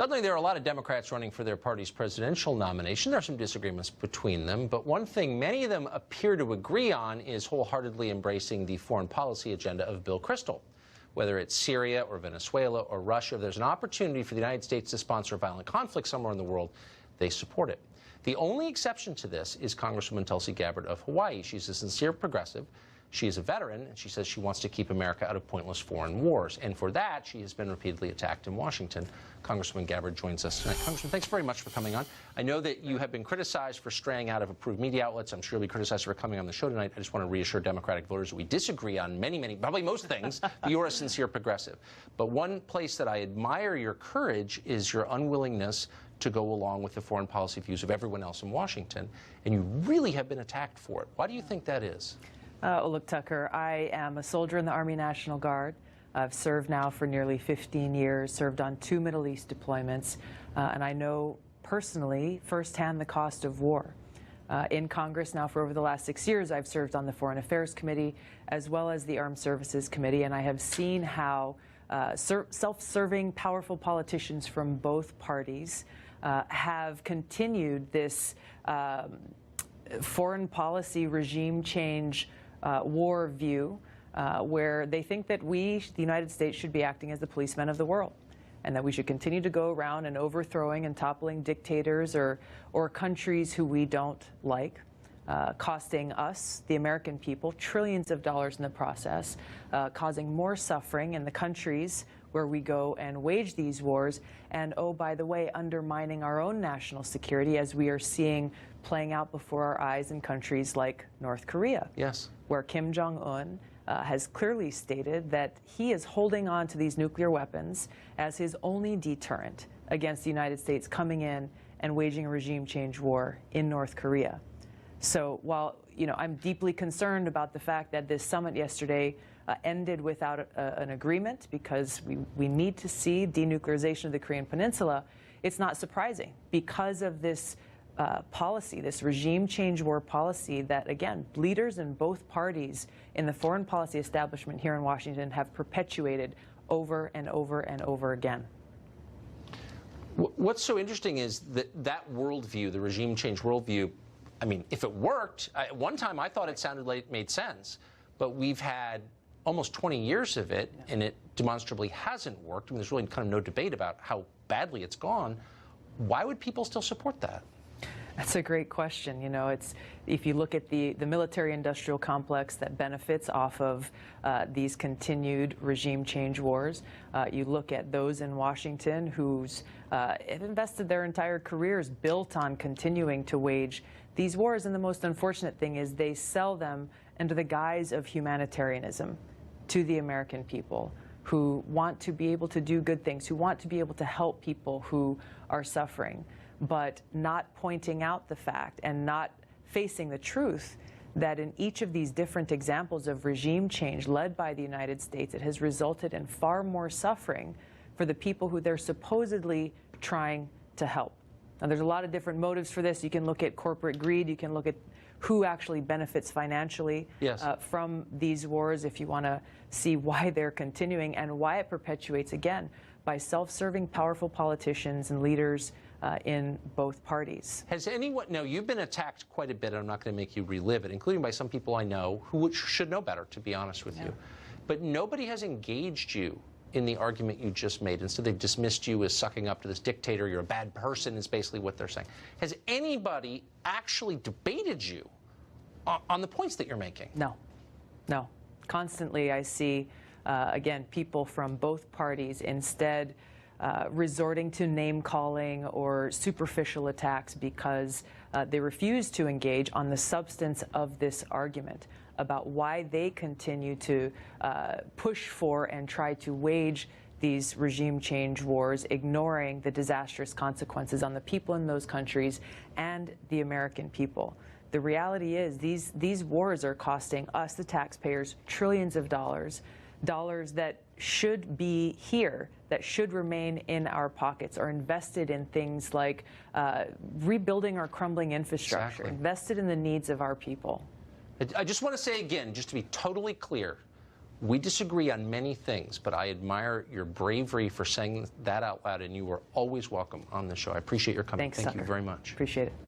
Suddenly, there are a lot of Democrats running for their party's presidential nomination. There are some disagreements between them, but one thing many of them appear to agree on is wholeheartedly embracing the foreign policy agenda of Bill Kristol. Whether it's Syria or Venezuela or Russia, if there's an opportunity for the United States to sponsor a violent conflict somewhere in the world, they support it. The only exception to this is Congresswoman Tulsi Gabbard of Hawaii. She's a sincere progressive. She is a veteran, and she says she wants to keep America out of pointless foreign wars. And for that, she has been repeatedly attacked in Washington. Congresswoman Gabbard joins us tonight. Congressman, thanks very much for coming on. I know that you have been criticized for straying out of approved media outlets. I'm sure you'll be criticized for coming on the show tonight. I just want to reassure Democratic voters that we disagree on many, probably most things, but you're a sincere progressive. But one place that I admire your courage is your unwillingness to go along with the foreign policy views of everyone else in Washington. And you really have been attacked for it. Why do you think that is? Look, Tucker, I am a soldier in the Army National Guard. I've served now for nearly 15 years, served on 2 Middle East deployments, and I know personally, firsthand, the cost of war. In Congress now for over the last 6 years, I've served on the Foreign Affairs Committee as well as the Armed Services Committee, and I have seen how self-serving, powerful politicians from both parties have continued this foreign policy regime change war view, where they think that we, the United States, should be acting as the policemen of the world, and that we should continue to go around and overthrowing and toppling dictators or countries who we don't like, costing us, the American people, trillions of dollars in the process, causing more suffering in the countries where we go and wage these wars, and, oh, by the way, undermining our own national security, as we are seeing playing out before our eyes in countries like North Korea. Yes. Where Kim Jong-un has clearly stated that he is holding on to these nuclear weapons as his only deterrent against the United States coming in and waging a regime change war in North Korea. So while, I'm deeply concerned about the fact that this summit yesterday ended without an agreement, because we need to see denuclearization of the Korean Peninsula, it's not surprising because of this policy, this regime change war policy that, again, leaders in both parties in the foreign policy establishment here in Washington have perpetuated over and over and over again. What's so interesting is that worldview, the regime change worldview, I mean, if it worked, at one time I thought it sounded like it made sense, but we've had almost 20 years of it, and it demonstrably hasn't worked. I mean, there's really kind of no debate about how badly it's gone. Why would people still support that? That's a great question. If you look at the military-industrial complex that benefits off of these continued regime change wars, you look at those in Washington who's have invested their entire careers built on continuing to wage these wars, and the most unfortunate thing is they sell them under the guise of humanitarianism to the American people who want to be able to do good things, who want to be able to help people who are suffering, but not pointing out the fact and not facing the truth that in each of these different examples of regime change led by the United States, it has resulted in far more suffering for the people who they're supposedly trying to help. Now, there's a lot of different motives for this. You can look at corporate greed. You can look at who actually benefits financially from these wars if you want to see why they're continuing and why it perpetuates, again, by self-serving, powerful politicians and leaders in both parties. Has anyone, now you've been attacked quite a bit, and I'm not going to make you relive it, including by some people I know who should know better, to be honest with you. But nobody has engaged you in the argument you just made. Instead, they've dismissed you as sucking up to this dictator. You're a bad person is basically what they're saying. Has anybody actually debated you on the points that you're making? No. No. Constantly I see, again, people from both parties instead resorting to name-calling or superficial attacks because they refuse to engage on the substance of this argument about why they continue to push for and try to wage these regime change wars, ignoring the disastrous consequences on the people in those countries and the American people. The reality is these wars are costing us, the taxpayers, trillions of dollars, dollars that should be here, that should remain in our pockets, or invested in things like rebuilding our crumbling infrastructure, invested in the needs of our people. I just want to say again, just to be totally clear, We disagree on many things, but I admire your bravery for saying that out loud, and you are always welcome on the show. I appreciate your coming. Thanks, Thank you Tucker. very much. Appreciate it.